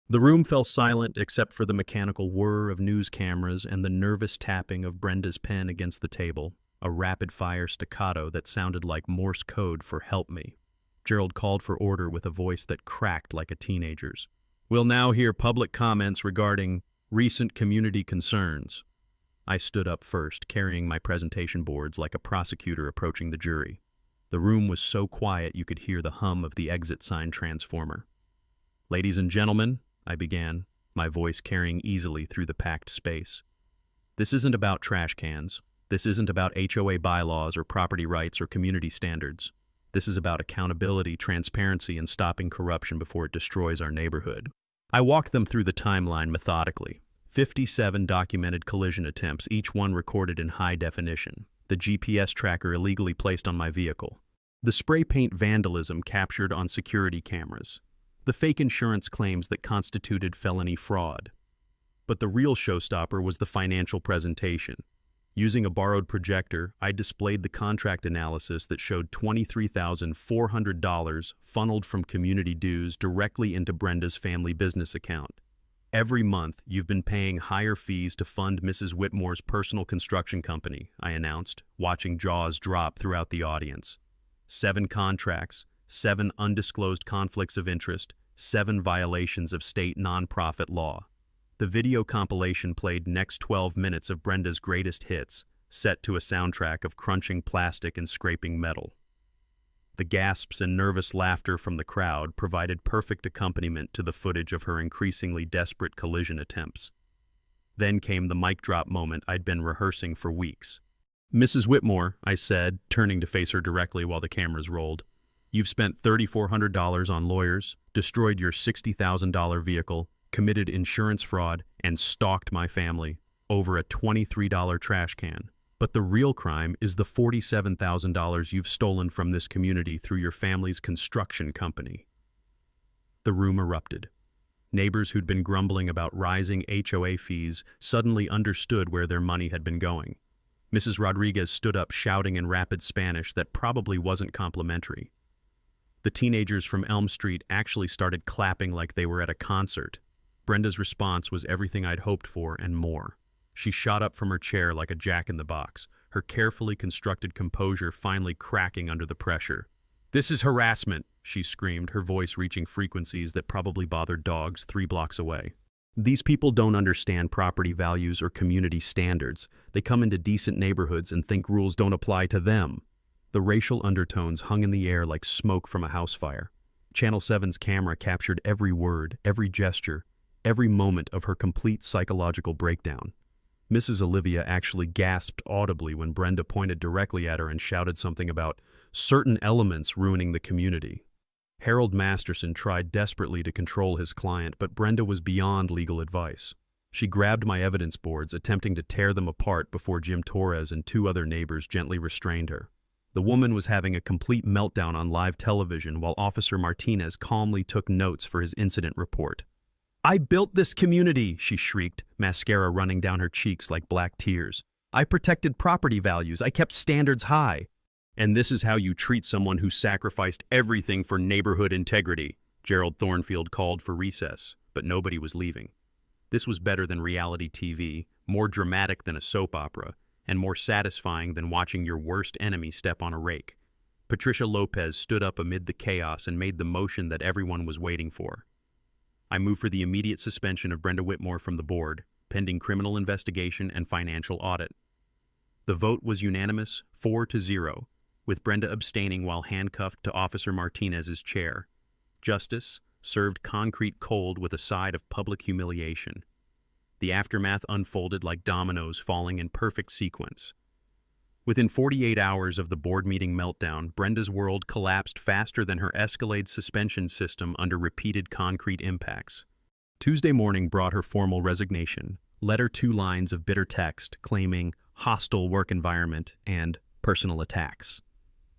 The room fell silent except for the mechanical whir of news cameras and the nervous tapping of Brenda's pen against the table, a rapid-fire staccato that sounded like Morse code for "help me." Gerald called for order with a voice that cracked like a teenager's. "We'll now hear public comments regarding recent community concerns." I stood up first, carrying my presentation boards like a prosecutor approaching the jury. The room was so quiet you could hear the hum of the exit sign transformer. "Ladies and gentlemen," I began, my voice carrying easily through the packed space. "This isn't about trash cans. This isn't about HOA bylaws or property rights or community standards. This is about accountability, transparency, and stopping corruption before it destroys our neighborhood." I walked them through the timeline methodically. 57 documented collision attempts, each one recorded in high definition. The GPS tracker illegally placed on my vehicle. The spray paint vandalism captured on security cameras. The fake insurance claims that constituted felony fraud. But the real showstopper was the financial presentation. Using a borrowed projector, I displayed the contract analysis that showed $23,400 funneled from community dues directly into Brenda's family business account. "Every month, you've been paying higher fees to fund Mrs. Whitmore's personal construction company," I announced, watching jaws drop throughout the audience. 7 contracts, 7 undisclosed conflicts of interest, 7 violations of state nonprofit law. The video compilation played next 12 minutes of Brenda's greatest hits, set to a soundtrack of crunching plastic and scraping metal. The gasps and nervous laughter from the crowd provided perfect accompaniment to the footage of her increasingly desperate collision attempts. Then came the mic drop moment I'd been rehearsing for weeks. "Mrs. Whitmore," I said, turning to face her directly while the cameras rolled, "you've spent $3,400 on lawyers, destroyed your $60,000 vehicle, committed insurance fraud, and stalked my family over a $23 trash can. But the real crime is the $47,000 you've stolen from this community through your family's construction company." The room erupted. Neighbors who'd been grumbling about rising HOA fees suddenly understood where their money had been going. Mrs. Rodriguez stood up shouting in rapid Spanish that probably wasn't complimentary. The teenagers from Elm Street actually started clapping like they were at a concert. Brenda's response was everything I'd hoped for and more. She shot up from her chair like a jack-in-the-box, her carefully constructed composure finally cracking under the pressure. "This is harassment," she screamed, her voice reaching frequencies that probably bothered dogs 3 blocks away. "These people don't understand property values or community standards. They come into decent neighborhoods and think rules don't apply to them." The racial undertones hung in the air like smoke from a house fire. Channel 7's camera captured every word, every gesture, every moment of her complete psychological breakdown. Mrs. Olivia actually gasped audibly when Brenda pointed directly at her and shouted something about certain elements ruining the community. Harold Masterson tried desperately to control his client, but Brenda was beyond legal advice. She grabbed my evidence boards, attempting to tear them apart before Jim Torres and 2 other neighbors gently restrained her. The woman was having a complete meltdown on live television while Officer Martinez calmly took notes for his incident report. "I built this community," she shrieked, mascara running down her cheeks like black tears. "I protected property values. I kept standards high." "And this is how you treat someone who sacrificed everything for neighborhood integrity," Gerald Thornfield called for recess, but nobody was leaving. This was better than reality TV, more dramatic than a soap opera, and more satisfying than watching your worst enemy step on a rake. Patricia Lopez stood up amid the chaos and made the motion that everyone was waiting for. I moved for the immediate suspension of Brenda Whitmore from the board, pending criminal investigation and financial audit. The vote was unanimous, 4-0, with Brenda abstaining while handcuffed to Officer Martinez's chair. Justice served concrete cold with a side of public humiliation. The aftermath unfolded like dominoes falling in perfect sequence. Within 48 hours of the board meeting meltdown, Brenda's world collapsed faster than her Escalade suspension system under repeated concrete impacts. Tuesday morning brought her formal resignation, letter 2 lines of bitter text claiming hostile work environment and personal attacks.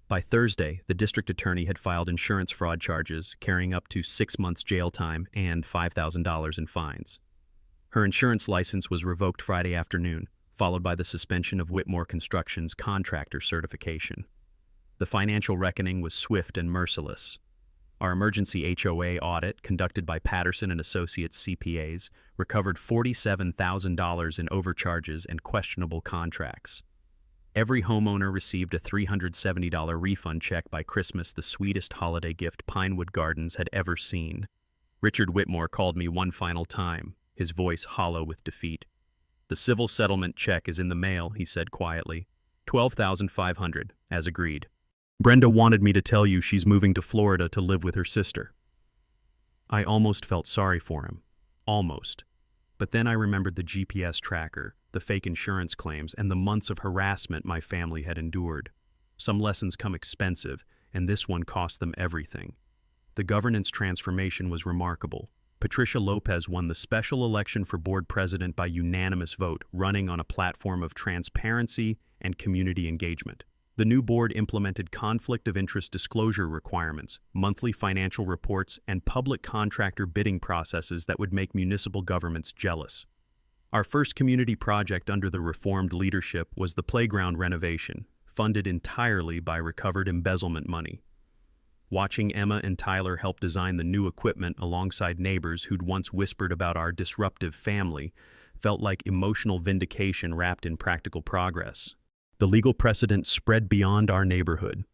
By Thursday, the district attorney had filed insurance fraud charges carrying up to 6 months jail time and $5,000 in fines. Her insurance license was revoked Friday afternoon, followed by the suspension of Whitmore Construction's contractor certification. The financial reckoning was swift and merciless. Our emergency HOA audit, conducted by Patterson and Associates CPAs, recovered $47,000 in overcharges and questionable contracts. Every homeowner received a $370 refund check by Christmas, the sweetest holiday gift Pinewood Gardens had ever seen. Richard Whitmore called me one final time, his voice hollow with defeat. "The civil settlement check is in the mail," he said quietly. $12,500, as agreed. "Brenda wanted me to tell you she's moving to Florida to live with her sister." I almost felt sorry for him. Almost. But then I remembered the GPS tracker, the fake insurance claims, and the months of harassment my family had endured. Some lessons come expensive, and this one cost them everything. The governance transformation was remarkable. Patricia Lopez won the special election for board president by unanimous vote, running on a platform of transparency and community engagement. The new board implemented conflict of interest disclosure requirements, monthly financial reports, and public contractor bidding processes that would make municipal governments jealous. Our first community project under the reformed leadership was the playground renovation, funded entirely by recovered embezzlement money. Watching Emma and Tyler help design the new equipment alongside neighbors who'd once whispered about our disruptive family felt like emotional vindication wrapped in practical progress. The legal precedent spread beyond our neighborhood.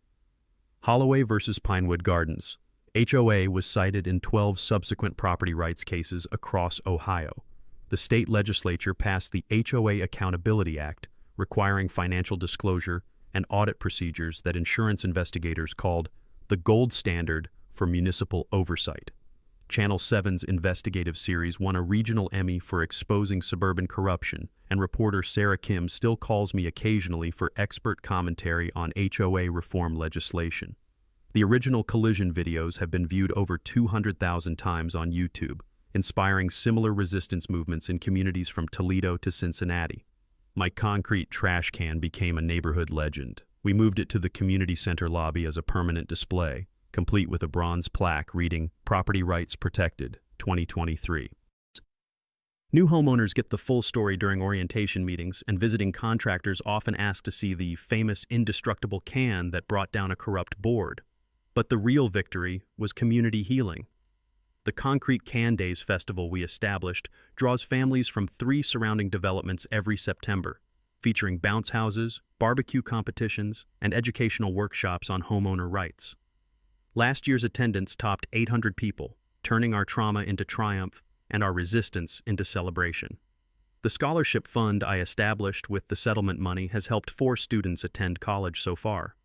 Holloway versus Pinewood Gardens. HOA was cited in 12 subsequent property rights cases across Ohio. The state legislature passed the HOA Accountability Act, requiring financial disclosure and audit procedures that insurance investigators called the gold standard for municipal oversight. Channel 7's investigative series won a regional Emmy for exposing suburban corruption, and reporter Sarah Kim still calls me occasionally for expert commentary on HOA reform legislation. The original collision videos have been viewed over 200,000 times on YouTube, inspiring similar resistance movements in communities from Toledo to Cincinnati. My concrete trash can became a neighborhood legend. We moved it to the community center lobby as a permanent display, complete with a bronze plaque reading "Property Rights Protected, 2023. New homeowners get the full story during orientation meetings, and visiting contractors often ask to see the famous indestructible can that brought down a corrupt board. But the real victory was community healing. The Concrete Can Days festival we established draws families from 3 surrounding developments every September, featuring bounce houses, barbecue competitions, and educational workshops on homeowner rights. Last year's attendance topped 800 people, turning our trauma into triumph and our resistance into celebration. The scholarship fund I established with the settlement money has helped 4 students attend college so far.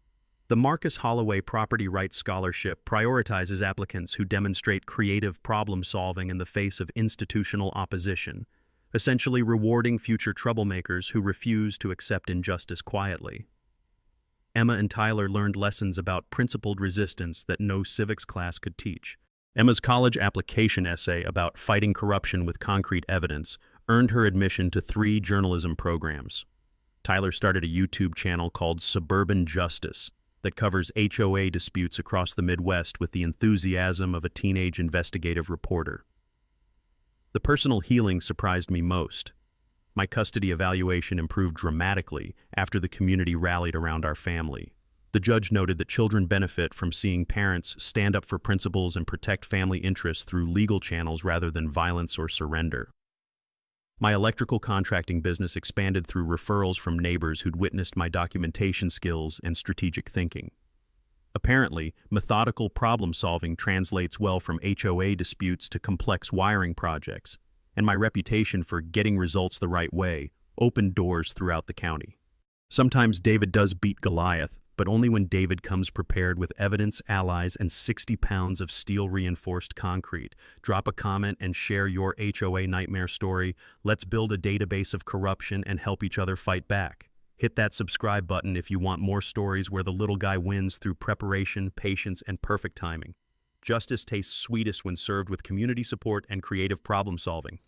The Marcus Holloway Property Rights Scholarship prioritizes applicants who demonstrate creative problem-solving in the face of institutional opposition, essentially rewarding future troublemakers who refuse to accept injustice quietly. Emma and Tyler learned lessons about principled resistance that no civics class could teach. Emma's college application essay about fighting corruption with concrete evidence earned her admission to 3 journalism programs. Tyler started a YouTube channel called Suburban Justice that covers HOA disputes across the Midwest with the enthusiasm of a teenage investigative reporter. The personal healing surprised me most. My custody evaluation improved dramatically after the community rallied around our family. The judge noted that children benefit from seeing parents stand up for principles and protect family interests through legal channels rather than violence or surrender. My electrical contracting business expanded through referrals from neighbors who'd witnessed my documentation skills and strategic thinking. Apparently, methodical problem-solving translates well from HOA disputes to complex wiring projects, and my reputation for getting results the right way opened doors throughout the county. Sometimes David does beat Goliath, but only when David comes prepared with evidence, allies, and 60 pounds of steel-reinforced concrete. Drop a comment and share your HOA nightmare story. Let's build a database of corruption and help each other fight back. Hit that subscribe button if you want more stories where the little guy wins through preparation, patience, and perfect timing. Justice tastes sweetest when served with community support and creative problem-solving.